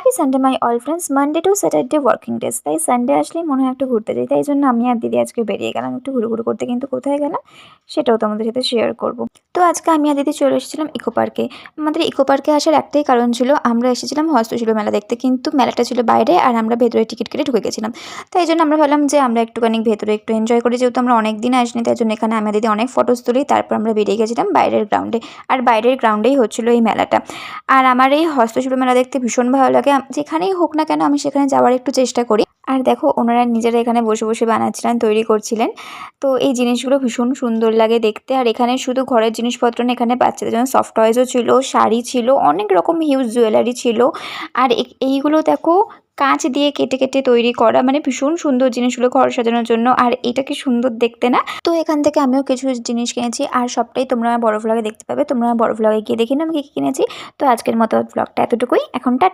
Happy Sunday my all friends. Monday to Saturday working days, তাই Sunday আসলেই মনে হয় একটু ঘুরতে যাই। তাই জন্য আমি আর দিদি আজকে বেরিয়ে গেলাম একটু ঘুরু করতে, কিন্তু কোথায় গেলাম সেটাও তোমাদের সাথে শেয়ার করব। তো আজকে আমি আর দিদি চলে এসেছিলাম ইকো পার্কে। আমাদের ইকো পার্কে আসার একটাই কারণ ছিল, আমরা এসেছিলাম হস্তশিল্প মেলা দেখতে, কিন্তু মেলাটা ছিল বাইরে আর আমরা ভেতরে টিকিট কেটে ঢুকে গেছিলাম। তাই জন্য আমরা ভাবলাম যে আমরা একটুখানি ভেতরে একটু এনজয় করি, যেহেতু আমরা অনেক দিন আসিনি। তাই জন্য এখানে আমি দিদি অনেক ফটোস তুলি, তারপর আমরা বেরিয়ে গেছিলাম বাইরের গ্রাউন্ডে। আর বাইরের গ্রাউন্ডেই হচ্ছিলো এই মেলাটা। আর আমার এই হস্তশিল্প মেলা দেখতে ভীষণ ভালো লাগে, যেখানেই হোক না কেন আমি সেখানে যাওয়ার একটু চেষ্টা করি। আর দেখো, ওনারা নিজেরা এখানে বসে বসে বানাচ্ছিলেন, তৈরি করছিলেন। তো এই জিনিসগুলো ভীষণ সুন্দর লাগে দেখতে। আর এখানে শুধু ঘরের জিনিসপত্র না, এখানে বাচ্চাদের জন্য সফট টয়েসও ছিল, শাড়ি ছিল, অনেক রকম হিউজ জুয়েলারি ছিল। আর এইগুলো দেখো কাঁচ দিয়ে কেটে কেটে তৈরি করা, মানে ভীষণ সুন্দর জিনিসগুলো ঘর সাজানোর জন্য। আর এটা কি সুন্দর দেখতে না? তো এখান থেকে আমিও কিছু জিনিস কিনেছি, আর সবটাই তোমরা বড় ভ্লগে দেখতে পাবে। তোমরা বড় ভ্লগে গিয়ে দেখি না আমি কি কিনেছি। তো আজকের মতো ব্লগটা এতটুকুই, এখন টাটা।